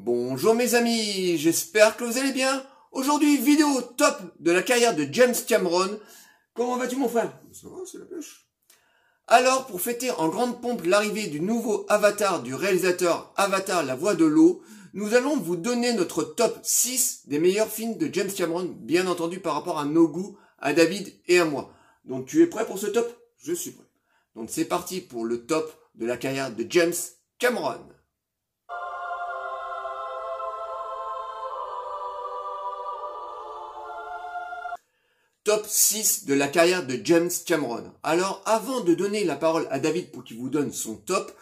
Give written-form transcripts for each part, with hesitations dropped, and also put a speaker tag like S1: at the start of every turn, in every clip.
S1: Bonjour mes amis, j'espère que vous allez bien. Aujourd'hui, vidéo top de la carrière de James Cameron. Comment vas-tu mon frère?
S2: Ça va, c'est la pêche.
S1: Alors, pour fêter en grande pompe l'arrivée du nouveau Avatar du réalisateur Avatar La Voix de l'eau, nous allons vous donner notre top 6 des meilleurs films de James Cameron, bien entendu par rapport à nos goûts, à David et à moi. Donc tu es prêt pour ce top?
S2: Je suis prêt.
S1: Donc c'est parti pour le top de la carrière de James Cameron. Top 6 de la carrière de James Cameron. Alors, avant de donner la parole à David pour qu'il vous donne son top,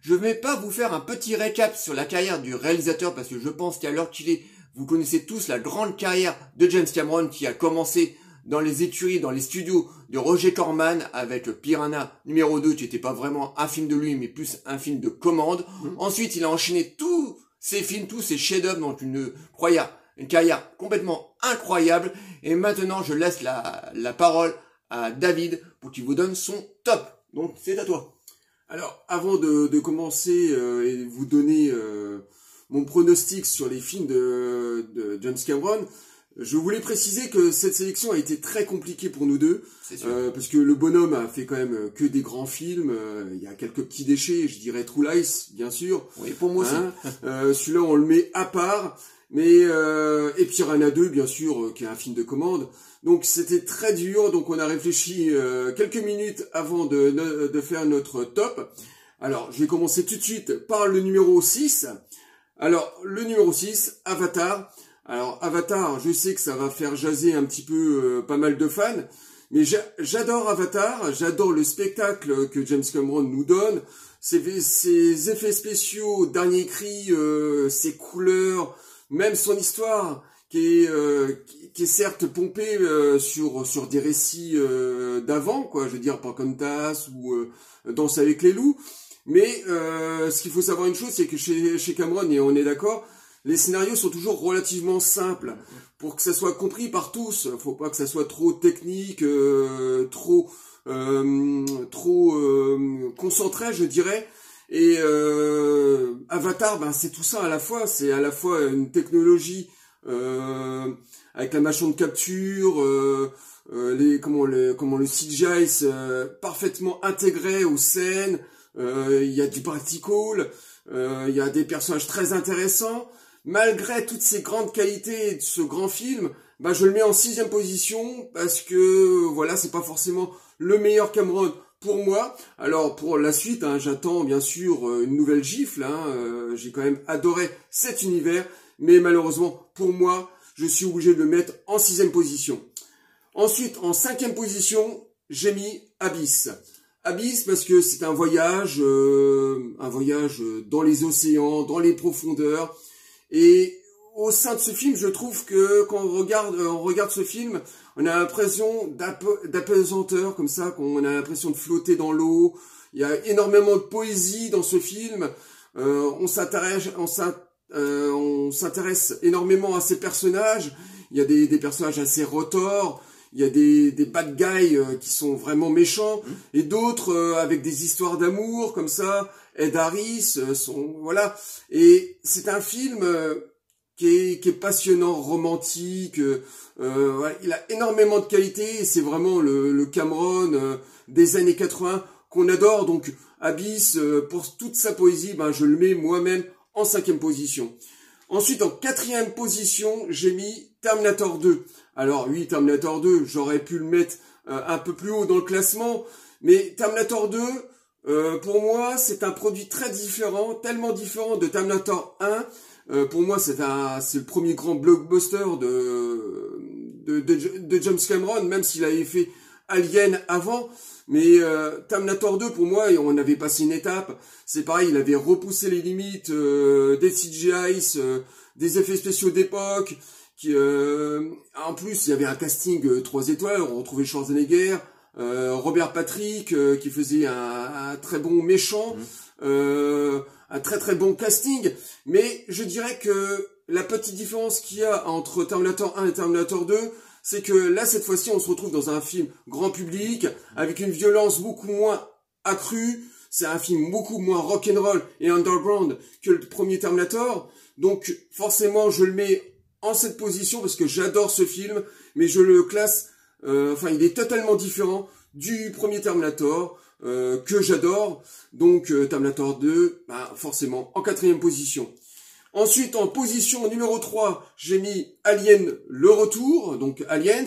S1: je ne vais pas vous faire un petit récap sur la carrière du réalisateur parce que je pense qu'à l'heure qu'il est, vous connaissez tous la grande carrière de James Cameron qui a commencé dans les écuries, dans les studios de Roger Corman avec Piranha numéro 2 qui n'était pas vraiment un film de lui mais plus un film de commande. Ensuite, il a enchaîné tous ses films, tous ses chefs-d'œuvre, donc une carrière complètement incroyable. Et maintenant, je laisse la parole à David pour qu'il vous donne son top. Donc, c'est à toi.
S2: Alors, avant de commencer et vous donner mon pronostic sur les films de James Cameron, je voulais préciser que cette sélection a été très compliquée pour nous deux.
S1: C'est sûr.
S2: Parce que le bonhomme a fait quand même que des grands films. Il y a quelques petits déchets, je dirais True Lies, bien sûr.
S1: Oui, pour moi aussi.
S2: Celui-là, on le met à part. Mais et Piranha 2, bien sûr, qui est un film de commande. Donc c'était très dur, donc on a réfléchi quelques minutes avant de faire notre top. Alors, je vais commencer tout de suite par le numéro 6. Alors, le numéro 6, Avatar. Alors, Avatar, je sais que ça va faire jaser un petit peu pas mal de fans, mais j'adore Avatar, j'adore le spectacle que James Cameron nous donne, ses effets spéciaux, dernier cri, ses couleurs, même son histoire qui est certes pompée sur des récits d'avant, quoi, je veux dire Pocahontas ou Danse avec les loups. Mais ce qu'il faut savoir une chose, c'est que chez Cameron, et on est d'accord, les scénarios sont toujours relativement simples pour que ça soit compris par tous. Faut pas que ça soit trop technique, trop concentré, je dirais. Et Avatar, ben c'est tout ça à la fois. C'est à la fois une technologie avec la machine de capture, comment le CGI parfaitement intégré aux scènes. Il y a du practical, il y a des personnages très intéressants. Malgré toutes ces grandes qualités de ce grand film, ben je le mets en 6e position parce que voilà, c'est pas forcément le meilleur Cameron pour moi. Alors pour la suite, j'attends bien sûr une nouvelle gifle. J'ai quand même adoré cet univers, mais malheureusement pour moi, je suis obligé de le mettre en 6e position. Ensuite, en 5e position, j'ai mis Abyss. Abyss parce que c'est un voyage dans les océans, dans les profondeurs. Et au sein de ce film, je trouve que quand on regarde ce film, on a l'impression d'apesanteur comme ça, qu'on a l'impression de flotter dans l'eau. Il y a énormément de poésie dans ce film. On s'intéresse énormément à ces personnages. Il y a des personnages assez retors. Il y a des bad guys qui sont vraiment méchants et d'autres avec des histoires d'amour comme ça. Ed Harris voilà. Et c'est un film qui est passionnant, romantique. Ouais, il a énormément de qualité et c'est vraiment le Cameron des années 80 qu'on adore. Donc Abyss, pour toute sa poésie, ben je le mets moi-même en 5e position. Ensuite, en 4e position, j'ai mis Terminator 2. Alors oui, Terminator 2, j'aurais pu le mettre un peu plus haut dans le classement, mais Terminator 2, pour moi, c'est un produit très différent, tellement différent de Terminator 1. Pour moi, c'est le premier grand blockbuster de James Cameron, même s'il avait fait Alien avant. Mais Terminator 2, pour moi, on avait passé une étape. C'est pareil, il avait repoussé les limites des CGI, des effets spéciaux d'époque. En plus, il y avait un casting 3 étoiles. On retrouvait Schwarzenegger, Robert Patrick qui faisait un très bon méchant, un très très bon casting. Mais je dirais que la petite différence qu'il y a entre Terminator 1 et Terminator 2, c'est que là, cette fois-ci, on se retrouve dans un film grand public, avec une violence beaucoup moins accrue, c'est un film beaucoup moins rock'n'roll et underground que le premier Terminator. Donc forcément, je le mets en cette position parce que j'adore ce film, mais je le classe, il est totalement différent du premier Terminator que j'adore. Donc Terminator 2, forcément en 4e position. Ensuite, en position numéro 3, j'ai mis Alien le retour, donc Aliens.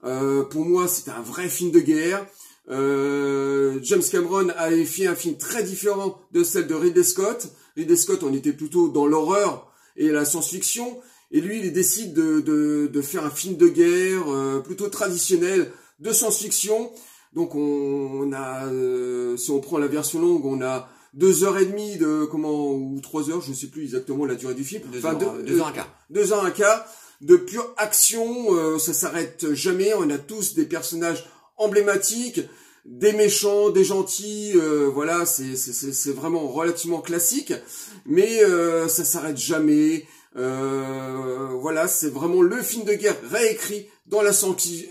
S2: Pour moi, c'est un vrai film de guerre. James Cameron avait fait un film très différent de celle de Ridley Scott. Ridley Scott, on était plutôt dans l'horreur et la science-fiction. Et lui, il décide de faire un film de guerre plutôt traditionnel de science-fiction. Donc on a, si on prend la version longue, on a 2h30 ou 3 heures, je ne sais plus exactement la durée du film.
S1: 2 heures un quart.
S2: 2 heures un quart de pure action, ça s'arrête jamais. On a tous des personnages emblématiques, des méchants, des gentils, voilà, c'est vraiment relativement classique, mais ça s'arrête jamais. Voilà, c'est vraiment le film de guerre réécrit dans la science-fiction.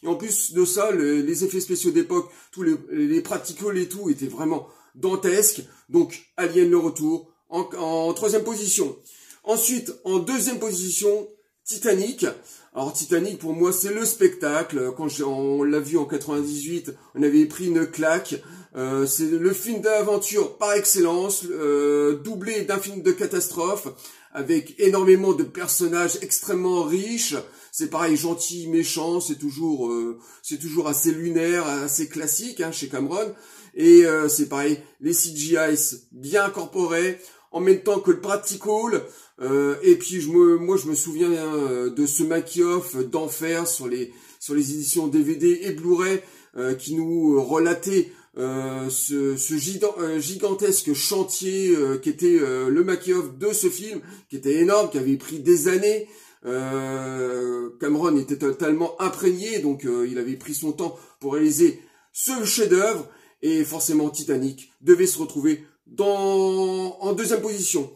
S2: Et en plus de ça, les effets spéciaux d'époque, tous les practicals et tout étaient vraiment dantesques. Donc Alien le retour en 3e position. Ensuite, en 2e position, Titanic. Alors Titanic, pour moi, c'est le spectacle. Quand on l'a vu en 98, on avait pris une claque. C'est le film d'aventure par excellence, doublé d'un film de catastrophe, avec énormément de personnages extrêmement riches. C'est pareil, gentil, méchant, c'est toujours assez lunaire, assez classique chez Cameron. Et c'est pareil, les CGI bien incorporés, en même temps que le practical. Et puis moi je me souviens de ce making-of d'enfer sur les éditions DVD et Blu-ray qui nous relatait ce gigantesque chantier qui était le making-of de ce film, qui était énorme, qui avait pris des années. Cameron était totalement imprégné, donc il avait pris son temps pour réaliser ce chef-d'œuvre, et forcément Titanic devait se retrouver en 2e position.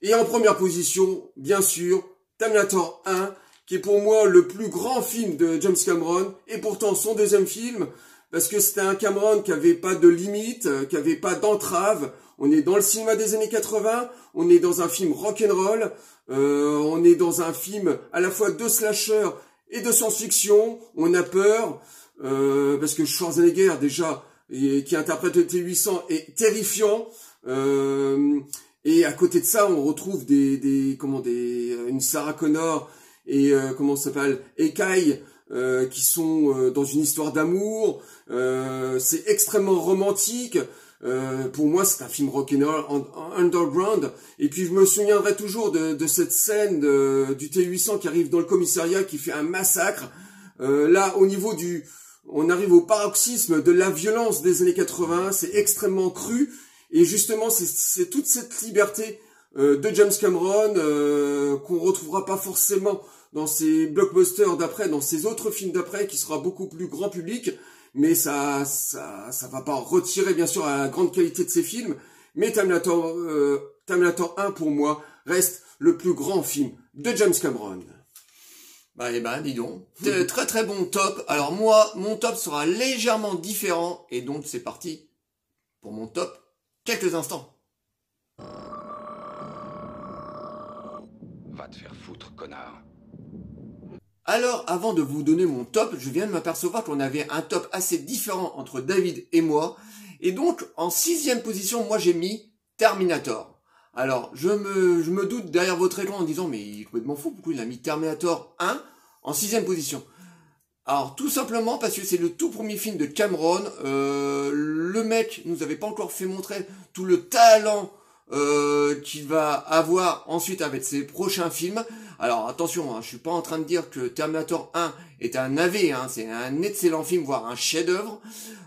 S2: Et en 1re position, bien sûr, Terminator 1, qui est pour moi le plus grand film de James Cameron, et pourtant son 2e film, parce que c'était un Cameron qui avait pas de limite, qui avait pas d'entrave. On est dans le cinéma des années 80, on est dans un film rock'n'roll, on est dans un film à la fois de slasher et de science-fiction. On a peur, parce que Schwarzenegger, déjà, qui interprète le T-800, est terrifiant. Et à côté de ça, on retrouve une Sarah Connor et Ekay, qui sont dans une histoire d'amour. C'est extrêmement romantique. Pour moi, c'est un film rock'n'roll underground. Et puis, je me souviendrai toujours de cette scène du T-800 qui arrive dans le commissariat, qui fait un massacre. Là, on arrive au paroxysme de la violence des années 80. C'est extrêmement cru. Et justement, c'est toute cette liberté de James Cameron qu'on retrouvera pas forcément dans ses blockbusters d'après, dans ses autres films d'après, qui sera beaucoup plus grand public. Mais ça va pas retirer bien sûr la grande qualité de ces films. Mais Terminator 1 pour moi reste le plus grand film de James Cameron.
S1: Dis donc, très très bon top. Alors moi, mon top sera légèrement différent, et donc c'est parti pour mon top. Quelques instants.
S3: Va te faire foutre, connard.
S1: Alors, avant de vous donner mon top, je viens de m'apercevoir qu'on avait un top assez différent entre David et moi. Et donc, en 6e position, moi j'ai mis Terminator. Alors, je me doute derrière votre écran en disant, mais il est complètement fou, pourquoi il a mis Terminator 1 en 6e position? Alors, tout simplement parce que c'est le tout premier film de Cameron. Le mec nous avait pas encore fait montrer tout le talent qu'il va avoir ensuite avec ses prochains films. Alors, attention, je suis pas en train de dire que Terminator 1 est un navet, c'est un excellent film, voire un chef-d'œuvre.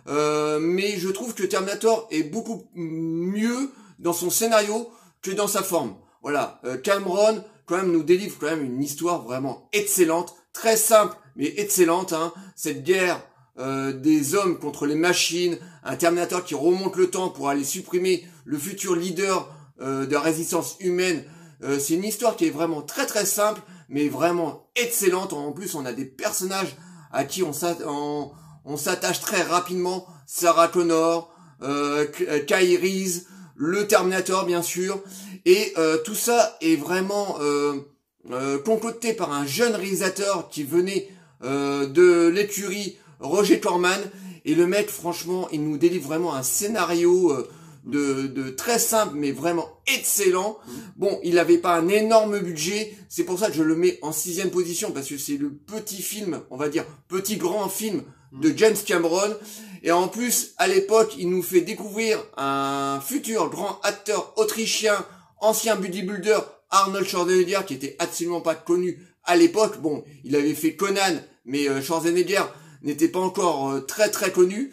S1: Mais je trouve que Terminator est beaucoup mieux dans son scénario que dans sa forme. Voilà, Cameron, quand même, nous délivre quand même une histoire vraiment excellente, très simple, mais excellente, cette guerre des hommes contre les machines, un Terminator qui remonte le temps pour aller supprimer le futur leader de la résistance humaine. C'est une histoire qui est vraiment très très simple, mais vraiment excellente. En plus, on a des personnages à qui on on s'attache très rapidement. Sarah Connor, Kyle Reese, le Terminator bien sûr, et tout ça est vraiment concocté par un jeune réalisateur qui venait de l'écurie Roger Corman, et le mec franchement il nous délivre vraiment un scénario de très simple mais vraiment excellent. Bon, il n'avait pas un énorme budget, c'est pour ça que je le mets en 6e position, parce que c'est le petit film, on va dire petit grand film de James Cameron, et en plus à l'époque il nous fait découvrir un futur grand acteur autrichien, ancien bodybuilder, Arnold Schwarzenegger, qui était absolument pas connu à l'époque. Bon, il avait fait Conan, mais Schwarzenegger n'était pas encore très très connu.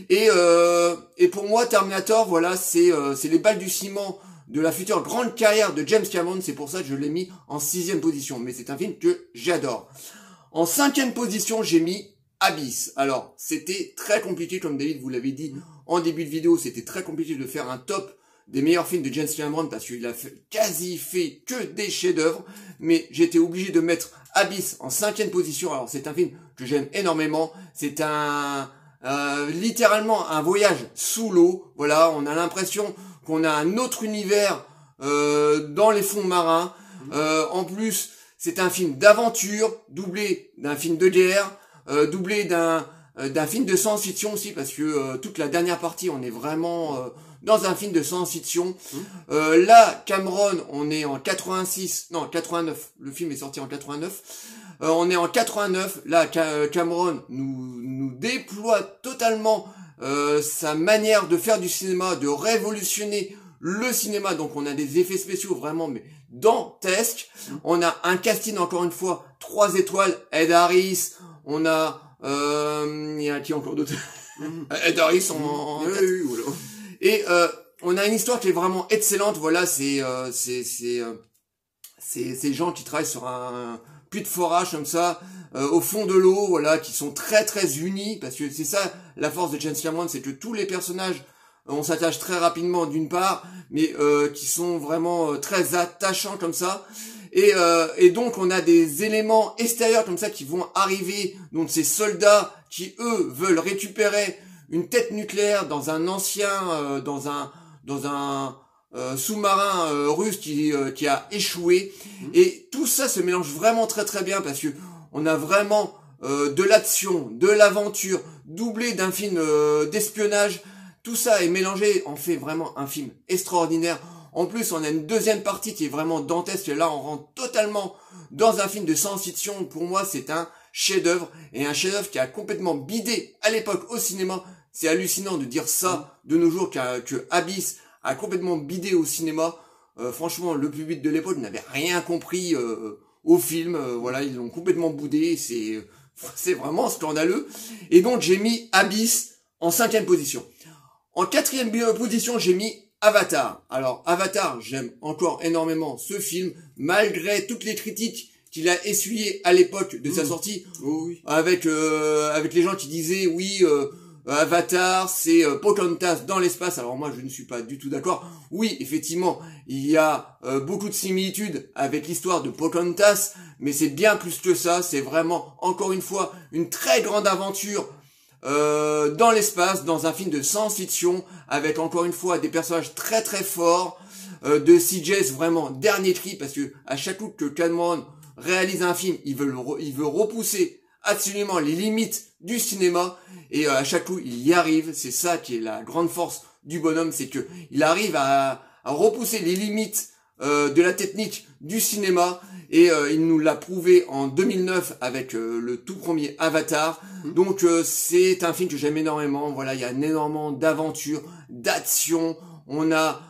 S1: Et pour moi, Terminator, voilà, c'est les balles du ciment de la future grande carrière de James Cameron. C'est pour ça que je l'ai mis en 6e position. Mais c'est un film que j'adore. En 5e position, j'ai mis Abyss. Alors, c'était très compliqué, comme David vous l'avez dit en début de vidéo, c'était très compliqué de faire un top des meilleurs films de James Cameron, parce qu'il a quasi fait que des chefs-d'œuvre, mais j'étais obligé de mettre Abyss en 5e position. Alors c'est un film que j'aime énormément, c'est littéralement un voyage sous l'eau. Voilà, on a l'impression qu'on a un autre univers dans les fonds marins. En plus, c'est un film d'aventure doublé d'un film de guerre, doublé d'un film de science-fiction aussi, parce que toute la dernière partie, on est vraiment dans un film de science-fiction. Là, Cameron, on est en 89, le film est sorti en 89. On est en 89, là, Cameron nous déploie totalement sa manière de faire du cinéma, de révolutionner le cinéma. Donc on a des effets spéciaux vraiment mais dantesques. On a un casting, encore une fois, 3 étoiles, Ed Harris, on a il y a qui encore d'autres Ed Harris et on a une histoire qui est vraiment excellente. Voilà, c'est ces gens qui travaillent sur un puits de forage comme ça, au fond de l'eau, voilà, qui sont très très unis, parce que c'est ça la force de James Cameron, c'est que tous les personnages, on s'attache très rapidement d'une part, mais qui sont vraiment très attachants comme ça. Et donc on a des éléments extérieurs comme ça qui vont arriver, donc ces soldats qui eux veulent récupérer une tête nucléaire dans un ancien, dans un sous-marin russe qui a échoué. Et tout ça se mélange vraiment très très bien, parce que on a vraiment de l'action, de l'aventure, doublé d'un film d'espionnage. Tout ça est mélangé, on fait vraiment un film extraordinaire. En plus, on a une deuxième partie qui est vraiment dantesque. Là, on rentre totalement dans un film de science-fiction. Pour moi, c'est un chef-d'œuvre, et un chef-d'œuvre qui a complètement bidé à l'époque au cinéma. C'est hallucinant de dire ça de nos jours, que Abyss a complètement bidé au cinéma. Franchement, le public de l'époque n'avait rien compris au film. Voilà, ils l'ont complètement boudé. C'est vraiment scandaleux. Et donc, j'ai mis Abyss en 5e position. En 4e position, j'ai mis Avatar. Alors, Avatar, j'aime encore énormément ce film, malgré toutes les critiques qu'il a essuyées à l'époque de sa sortie, avec les gens qui disaient, oui, Avatar, c'est Pocahontas dans l'espace. Alors moi, je ne suis pas du tout d'accord. Oui, effectivement, il y a beaucoup de similitudes avec l'histoire de Pocahontas, mais c'est bien plus que ça. C'est vraiment, encore une fois, une très grande aventure dans l'espace, dans un film de science-fiction, avec encore une fois des personnages très très forts, de CGS vraiment dernier cri, parce que à chaque coup que Cameron réalise un film, il veut repousser absolument les limites du cinéma, et à chaque coup il y arrive. C'est ça qui est la grande force du bonhomme, c'est que il arrive à repousser les limites de la technique du cinéma, et il nous l'a prouvé en 2009 avec le tout premier Avatar. Donc c'est un film que j'aime énormément. Voilà, il y a énormément d'aventures, d'action, on a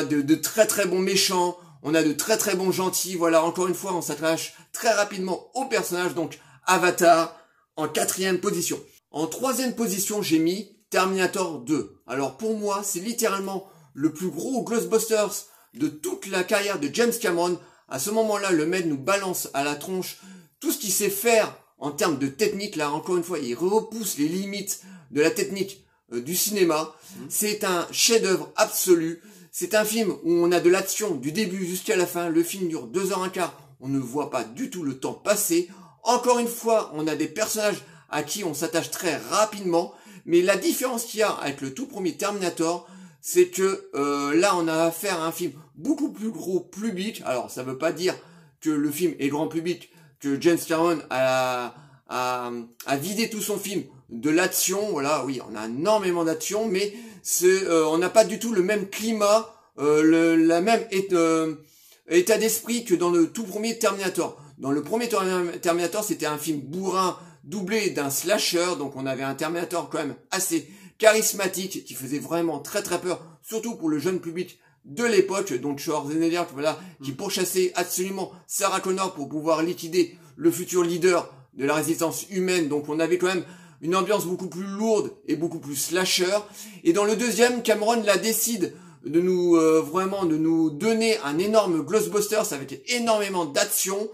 S1: de très très bons méchants, on a de très très bons gentils. Voilà, encore une fois, on s'attache très rapidement au personnage. Donc Avatar en 4e position. En 3e position, j'ai mis Terminator 2. Alors pour moi, c'est littéralement le plus gros Ghostbusters de toute la carrière de James Cameron. À ce moment-là, le mec nous balance à la tronche tout ce qu'il sait faire en termes de technique. Là, encore une fois, il repousse les limites de la technique du cinéma. C'est un chef-d'œuvre absolu. C'est un film où on a de l'action du début jusqu'à la fin. Le film dure 2h15. On ne voit pas du tout le temps passer. Encore une fois, on a des personnages à qui on s'attache très rapidement. Mais la différence qu'il y a avec le tout premier Terminator, c'est que là on a affaire à un film beaucoup plus gros public. Alors ça veut pas dire que le film est grand public, que James Cameron a vidé tout son film de l'action. Voilà, oui, on a énormément d'action, mais on n'a pas du tout le même climat, la même état d'esprit que dans le tout premier Terminator. Dans le premier Terminator, c'était un film bourrin doublé d'un slasher, donc on avait un Terminator quand même assez charismatique qui faisait vraiment très très peur, surtout pour le jeune public de l'époque, donc Schwarzenegger, voilà, qui pourchassait absolument Sarah Connor pour pouvoir liquider le futur leader de la résistance humaine. Donc on avait quand même une ambiance beaucoup plus lourde et beaucoup plus slasher. Et dans le deuxième, Cameron la décide de nous vraiment de nous donner un énorme Ghostbusters avec énormément d'action.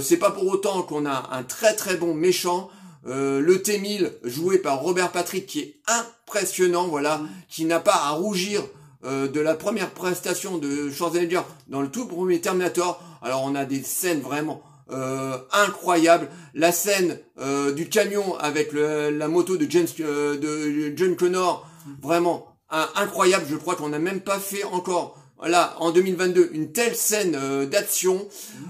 S1: C'est pas pour autant qu'on a un très très bon méchant. Le T-1000 joué par Robert Patrick qui est impressionnant, voilà, qui n'a pas à rougir de la première prestation de Schwarzenegger dans le tout premier Terminator. Alors on a des scènes vraiment incroyables. La scène du camion avec la moto de John Connor, vraiment incroyable. Je crois qu'on n'a même pas fait encore, là, en 2022, une telle scène d'action.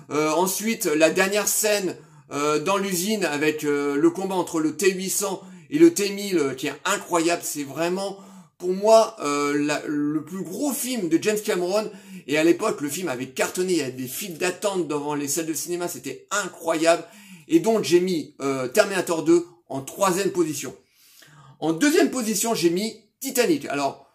S1: Ensuite, la dernière scène dans l'usine avec le combat entre le T-800 et le T-1000 qui est incroyable. C'est vraiment, pour moi, le plus gros film de James Cameron. Et à l'époque, le film avait cartonné. Il y avait des files d'attente devant les salles de cinéma. C'était incroyable. Et donc, j'ai mis Terminator 2 en 3e position. En 2e position, j'ai mis Titanic. Alors,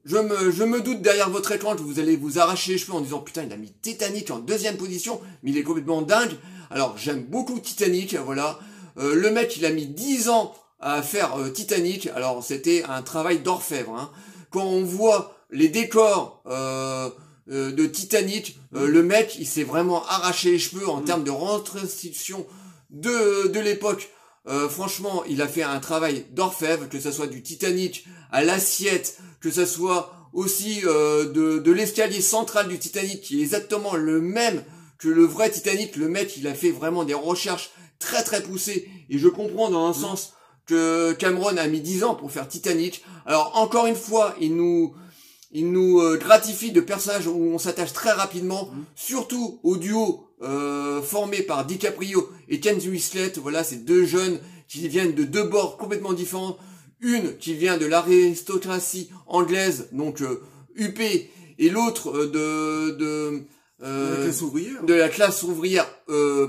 S1: je me doute derrière votre écran que vous allez vous arracher les cheveux en disant putain, il a mis Titanic en 2e position, mais il est complètement dingue. Alors, j'aime beaucoup Titanic, voilà. Le mec, il a mis 10 ans à faire Titanic. Alors, c'était un travail d'orfèvre, hein. Quand on voit les décors de Titanic, le mec, il s'est vraiment arraché les cheveux en termes de reconstitution de l'époque. Franchement, il a fait un travail d'orfèvre, que ça soit du Titanic à l'assiette, que ça soit aussi de l'escalier central du Titanic qui est exactement le même que le vrai Titanic. Le mec, il a fait vraiment des recherches très très poussées et je comprends dans un sens que Cameron a mis 10 ans pour faire Titanic. Alors encore une fois, il nous gratifie de personnages où on s'attache très rapidement, surtout au duo formé par DiCaprio et Kate Winslet. Voilà, ces deux jeunes qui viennent de deux bords complètement différents. Une qui vient de l'aristocratie anglaise, donc huppée, et l'autre de la classe ouvrière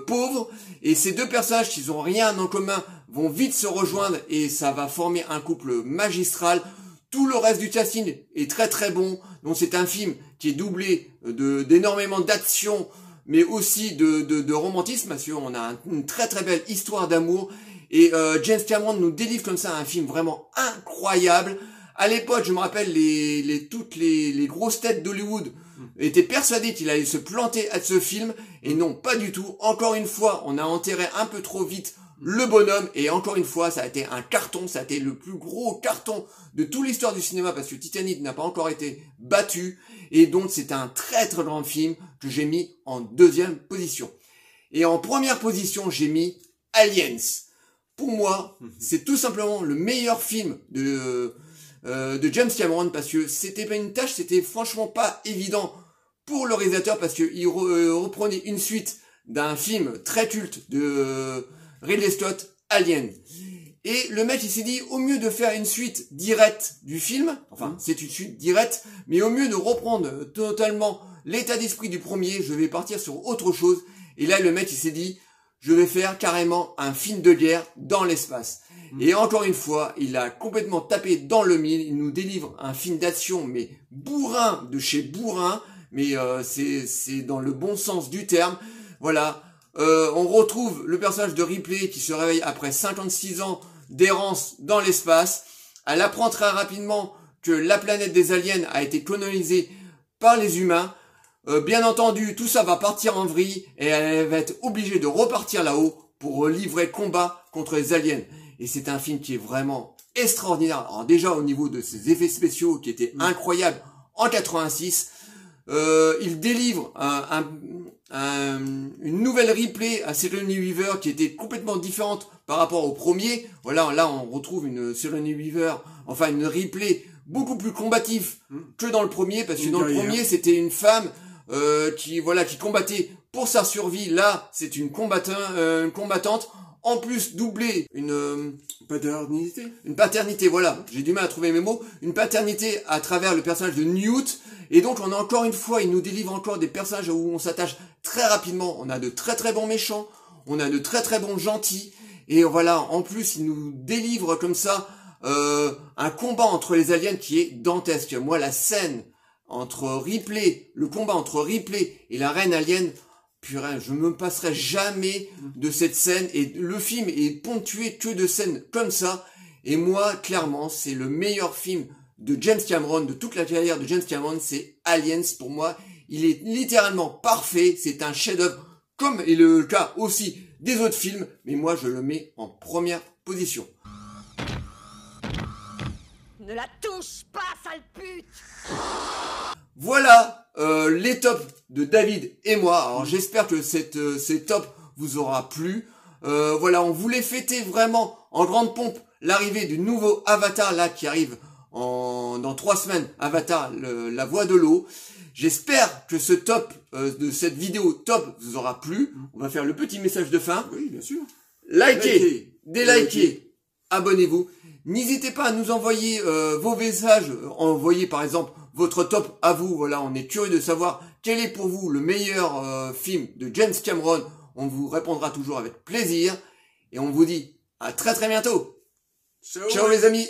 S1: pauvre. Et ces deux personnages qui n'ont rien en commun vont vite se rejoindre et ça va former un couple magistral. Tout le reste du casting est très très bon. Donc c'est un film qui est doublé d'énormément d'action, mais aussi de romantisme, parce qu'on a une très très belle histoire d'amour. Et James Cameron nous délivre comme ça un film vraiment incroyable. À l'époque, je me rappelle, toutes les grosses têtes d'Hollywood étaient persuadées qu'il allait se planter à ce film. Et non, pas du tout. Encore une fois, on a enterré un peu trop vite le bonhomme. Et encore une fois, ça a été un carton. Ça a été le plus gros carton de toute l'histoire du cinéma, parce que Titanic n'a pas encore été battu. Et donc, c'est un très très grand film que j'ai mis en 2e position. Et en 1re position, j'ai mis Aliens. Pour moi, c'est tout simplement le meilleur film de James Cameron, parce que c'était pas une tâche, c'était franchement pas évident pour le réalisateur, parce que il reprenait une suite d'un film très culte de Ridley Scott, Alien. Et le mec, il s'est dit, au mieux de faire une suite directe du film, enfin, c'est une suite directe, mais au mieux de reprendre totalement l'état d'esprit du premier, je vais partir sur autre chose. Et là, le mec, il s'est dit, je vais faire carrément un film de guerre dans l'espace. Et encore une fois, il a complètement tapé dans le mille. Il nous délivre un film d'action, mais bourrin de chez bourrin. Mais c'est dans le bon sens du terme. Voilà. On retrouve le personnage de Ripley qui se réveille après 56 ans d'errance dans l'espace. Elle apprend très rapidement que la planète des aliens a été colonisée par les humains. Bien entendu, tout ça va partir en vrille et elle va être obligée de repartir là-haut pour livrer combat contre les aliens. Et c'est un film qui est vraiment extraordinaire. Alors déjà au niveau de ses effets spéciaux qui étaient incroyables en 86, il délivre un une nouvelle replay à Sigourney Weaver qui était complètement différente par rapport au premier. Voilà, là on retrouve une Sigourney Weaver, enfin une replay beaucoup plus combative que dans le premier, parce que dans le premier c'était une femme qui combattait pour sa survie. Là c'est une combattante, en plus doublée une paternité, voilà, j'ai du mal à trouver mes mots, une paternité à travers le personnage de Newt. Et donc on a encore une fois, il nous délivre encore des personnages où on s'attache très rapidement. On a de très très bons méchants, on a de très très bons gentils, et voilà, en plus il nous délivre comme ça un combat entre les aliens qui est dantesque. Moi, la scène entre Ripley, le combat entre Ripley et la reine alien, purée, je me passerai jamais de cette scène, et le film est ponctué que de scènes comme ça. Et moi, clairement, c'est le meilleur film de James Cameron, de toute la carrière de James Cameron, c'est Aliens. Pour moi, il est littéralement parfait, c'est un chef-d'œuvre, comme est le cas aussi des autres films, mais moi je le mets en première position.
S3: Ne la touche pas, sale pute!
S1: Voilà les tops de David et moi. Alors j'espère que ces tops vous aura plu. Voilà, on voulait fêter vraiment en grande pompe l'arrivée du nouveau Avatar là qui arrive dans 3 semaines. Avatar, la voix de l'eau. J'espère que ce top de cette vidéo top vous aura plu. On va faire le petit message de fin.
S2: Oui, bien sûr.
S1: Likez, délikez, abonnez-vous. N'hésitez pas à nous envoyer vos messages. Envoyez par exemple votre top à vous. Voilà, on est curieux de savoir quel est pour vous le meilleur film de James Cameron. On vous répondra toujours avec plaisir. Et on vous dit à très très bientôt. Ciao les amis.